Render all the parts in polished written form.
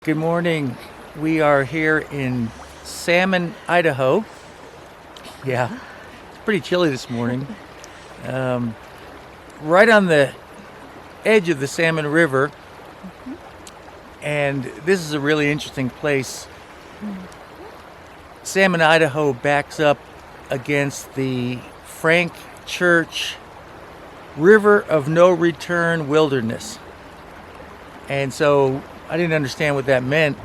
Good morning. We are here in Salmon, Idaho. Yeah, it's pretty chilly this morning. Right on the edge of the Salmon River. And this is a really interesting place. Salmon, Idaho backs up against the Frank Church River of No Return Wilderness. And so I didn't understand what that meant,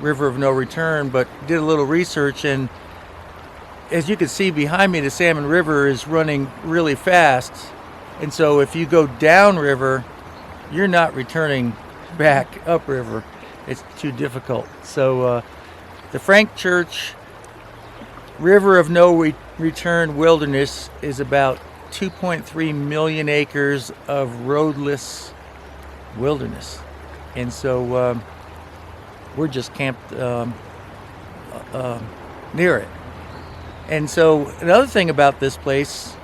river of no return, but did a little research, and as you can see behind me, the Salmon River is running really fast, and so if you go downriver, you're not returning back upriver. It's too difficult. So the Frank Church River of No Return Wilderness is about 2.3 million acres of roadless wilderness. And so we're just camped near it. And so another thing about this place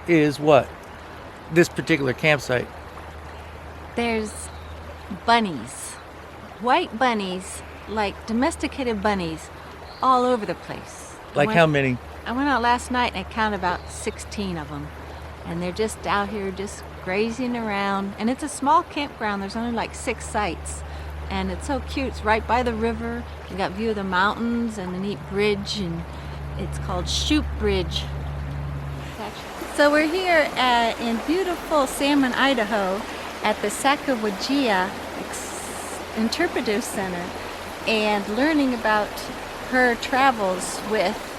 is what? This particular campsite. There's bunnies, white bunnies, like domesticated bunnies, all over the place. Like how many? I went out last night and I counted about 16 of them. And they're just out here just grazing around. And it's a small campground. There's only like 6 sites. And it's so cute. It's right by the river. You got view of the mountains and a neat bridge. And it's called Shoot Bridge. So we're here in beautiful Salmon, Idaho at the Sacajawea Interpretative Center and learning about her travels with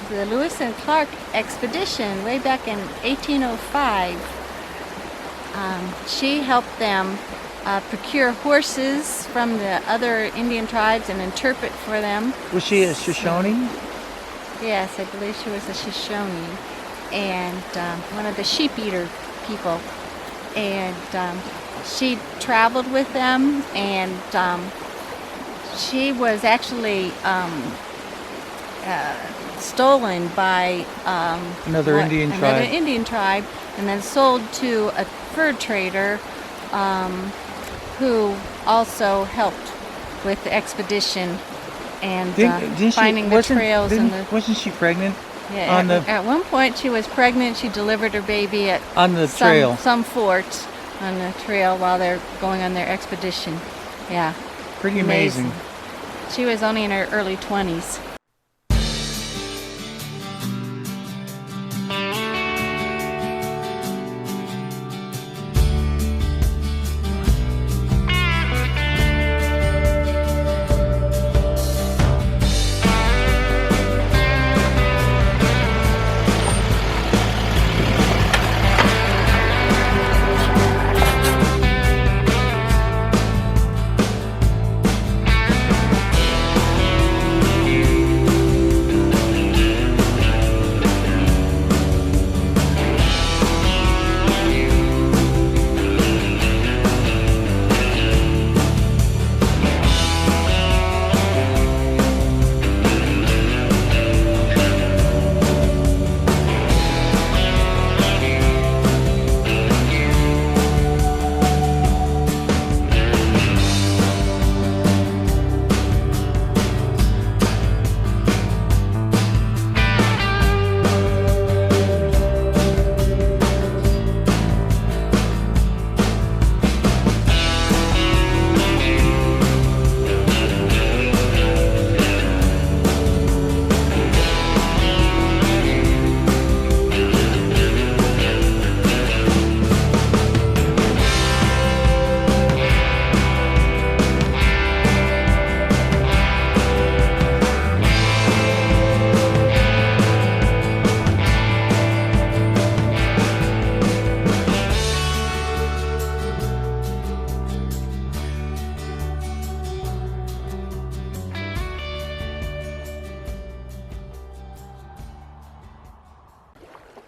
the Lewis and Clark expedition way back in 1805. She helped them procure horses from the other Indian tribes and interpret for them. Was she a Shoshone? Yes, I believe she was a Shoshone and one of the sheep eater people. And she traveled with them, and she was actually stolen by another Indian tribe, and then sold to a fur trader who also helped with the expedition and finding the trails. Wasn't she pregnant? Yeah, at one point she was pregnant. She delivered her baby at trail. Some fort on the trail while they're going on their expedition. Yeah, pretty amazing. She was only in her early 20s.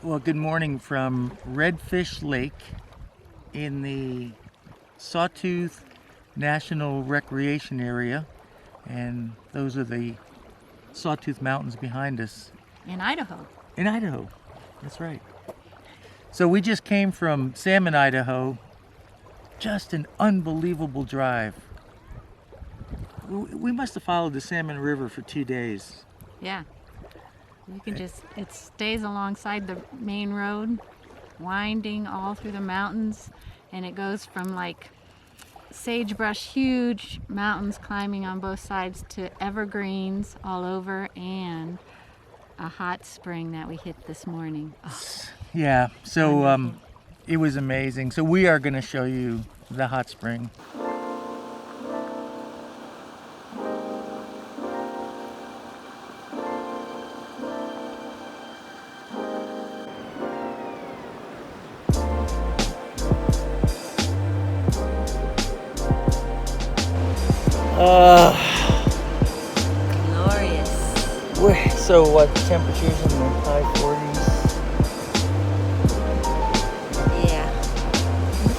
Well, good morning from Redfish Lake in the Sawtooth National Recreation Area, and those are the Sawtooth Mountains behind us. In Idaho. In Idaho, that's right. So we just came from Salmon, Idaho. Just an unbelievable drive. We must have followed the Salmon River for 2 days. Yeah. You can just, it stays alongside the main road, winding all through the mountains, and it goes from like sagebrush, huge mountains climbing on both sides, to evergreens all over, and a hot spring that we hit this morning. Oh, Yeah, so wonderful. it was amazing. So we are going to show you the hot spring. Glorious. So what, temperatures in the high 40s? Yeah. In the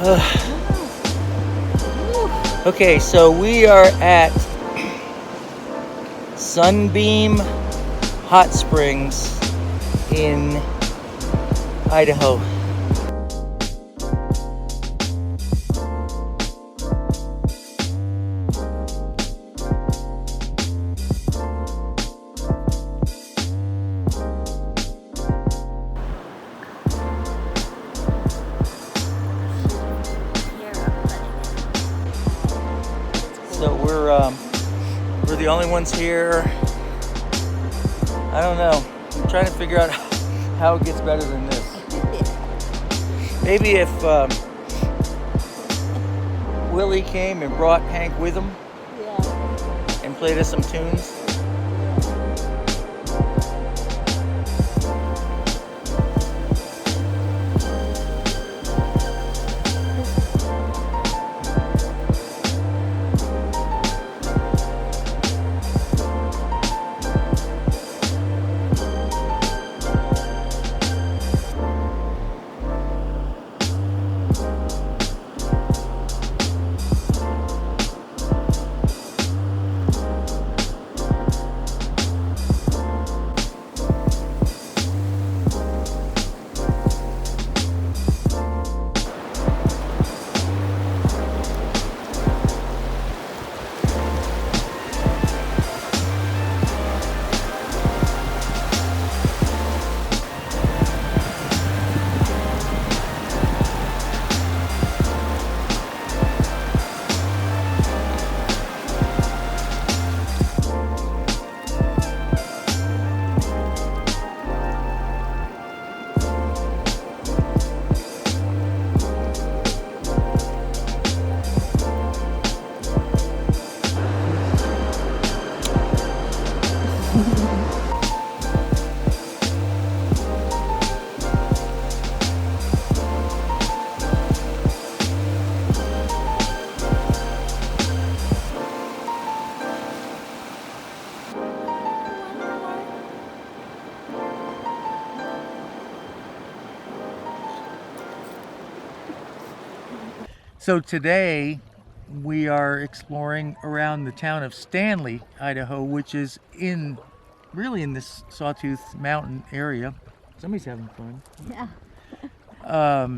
40s. Okay, so we are at Sunbeam Hot Springs in Idaho. So we're the only ones here. I don't know. I'm trying to figure out how it gets better than this. Maybe if Willie came and brought Hank with him and played us some tunes. So today we are exploring around the town of Stanley, Idaho, which is really in this Sawtooth mountain area. Somebody's having fun. Yeah.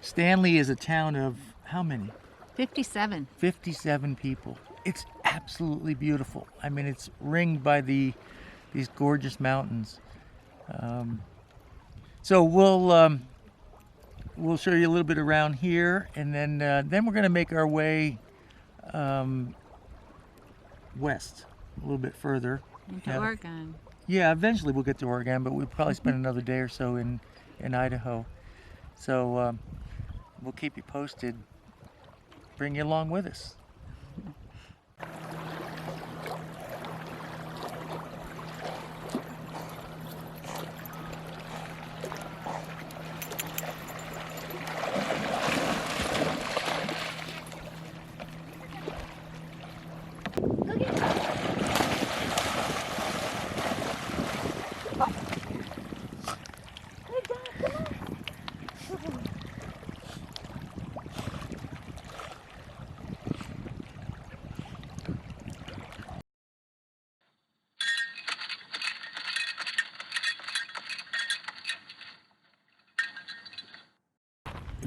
Stanley is a town of how many? 57. 57 people. It's absolutely beautiful. I mean, it's ringed by these gorgeous mountains. So we'll show you a little bit around here, and then we're going to make our way west a little bit further. Into Oregon. Yeah, eventually we'll get to Oregon, but we'll probably spend another day or so in Idaho. So we'll keep you posted, bring you along with us.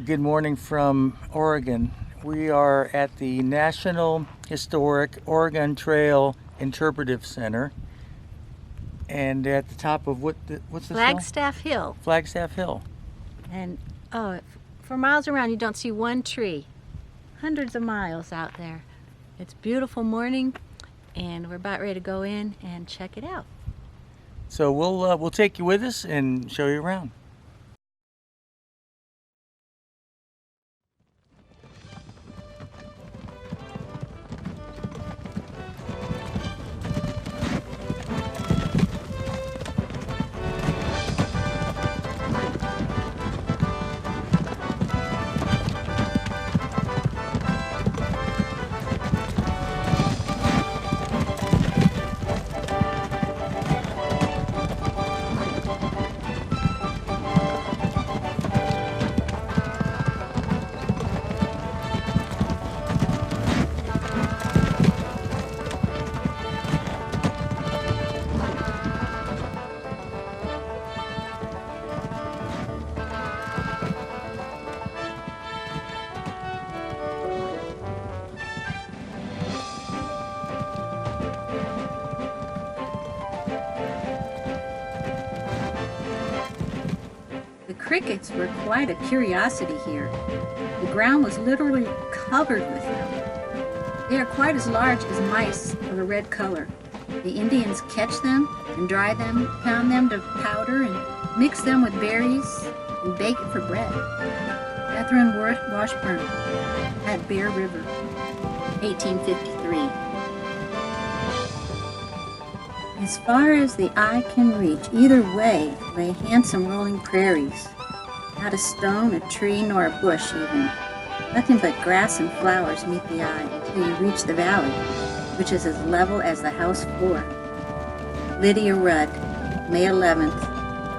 Good morning from Oregon. We are at the National Historic Oregon Trail Interpretive Center, and at the top of what's this hill? Flagstaff Hill. Flagstaff Hill. And for miles around you don't see one tree. Hundreds of miles out there. It's a beautiful morning, and we're about ready to go in and check it out. So we'll take you with us and show you around. The crickets were quite a curiosity here. The ground was literally covered with them. They are quite as large as mice of a red color. The Indians catch them and dry them, pound them to powder, and mix them with berries and bake it for bread. Catherine Washburn at Bear River, 1853. As far as the eye can reach, either way lay handsome rolling prairies. Not a stone, a tree, nor a bush even. Nothing but grass and flowers meet the eye until you reach the valley, which is as level as the house floor. Lydia Rudd, May 11th,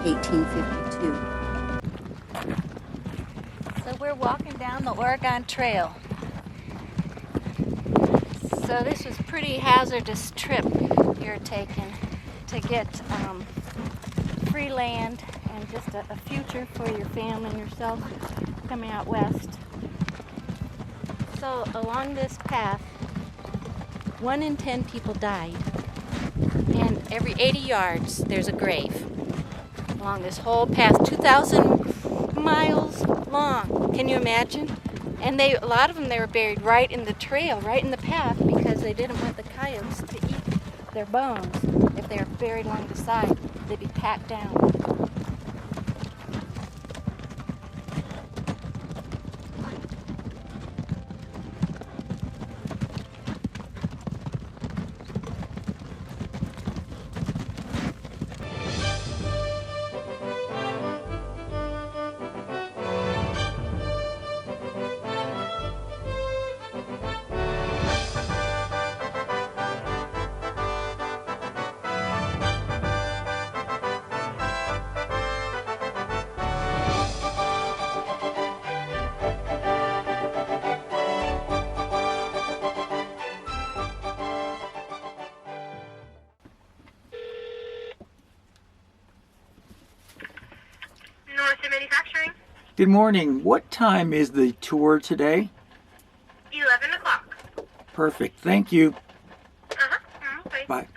1852. So we're walking down the Oregon Trail. So this was a pretty hazardous trip you're taking to get free land and just a future for your family and yourself coming out west. So along this path, 1 in 10 people died, and every 80 yards there's a grave along this whole path, 2,000 miles long. Can you imagine? And a lot of them, they were buried right in the trail, right in the path, because they didn't want the coyotes to eat their bones. If they were buried along the side, they'd be packed down. Manufacturing. Good morning. What time is the tour today? 11 o'clock. Perfect. Thank you. Bye. Bye.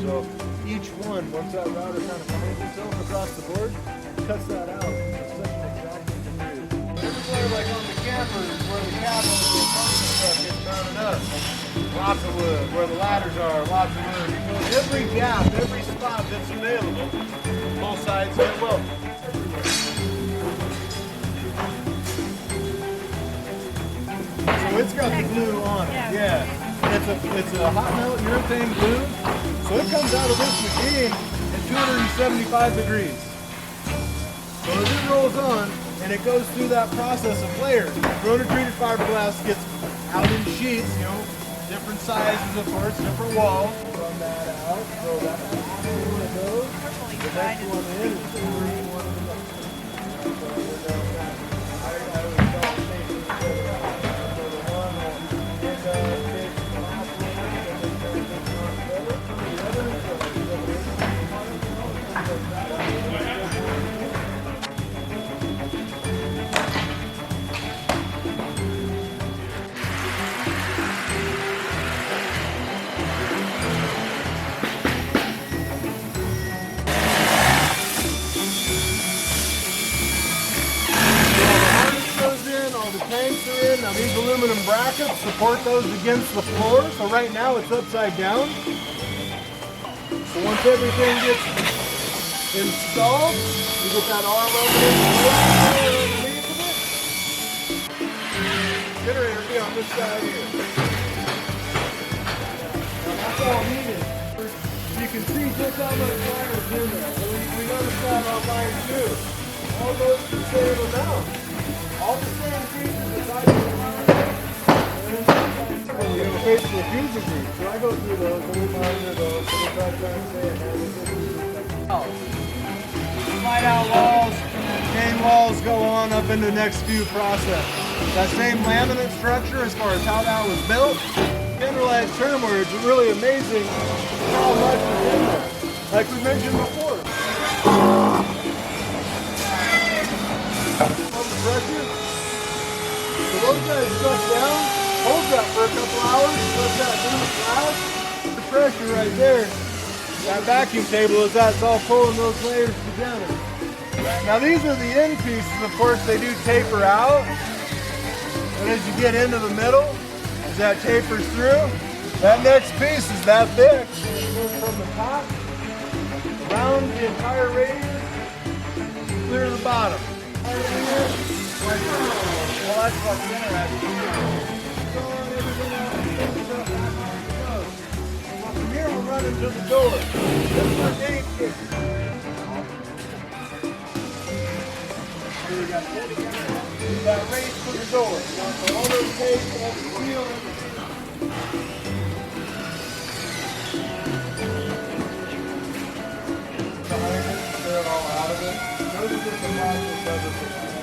So each one, once that router kind of finds itself across the board, cuts that out in such an exacting degree. Everywhere, like on the campers, where the cabins and function stuff gets mounted up, lots of wood. Where the ladders are, lots of wood. You know, every gap, every spot that's available, both sides get welded. So it's got the glue on it, yeah. It's a hot melt urethane glue, so it comes out of this machine at 275 degrees. So as it rolls on, and it goes through that process of layers, rotor-treated fiberglass gets out in sheets, you know, different sizes of course, different walls. Run that out, so that's one of those. The next one in is brackets are in. Now these aluminum brackets support those against the floor. So right now it's upside down. So once everything gets installed, you get that arm underneath of it. Generator will be on this side here. Now that's all needed. You can see just how much wire is in there. So we noticed that on mine too. All those the same amount. All the same pieces aside from the wire. And you have a face for the fusion grease. So I go through those and we monitor those. So we try to say slide out walls, chain walls go on up into the next few process. That same laminate structure as far as how that was built. Mineralized termware, it's really amazing how much is in there. Like we mentioned before. Pressure. So those guys stuck down, hold that for a couple hours, let that do the glass. The pressure right there, that vacuum table is that's all pulling those layers together. Now these are the end pieces, of course they do taper out. And as you get into the middle, as that tapers through, that next piece is that thick. It goes from the top, around the entire radius, clear to the bottom. Well, that's what's interesting. Well, from here we'll run into the door. This is our gate here. So we got that race for the door. So all those tapes, all the steel, behind it, clear it all out of it. Those are just the modules that are provided.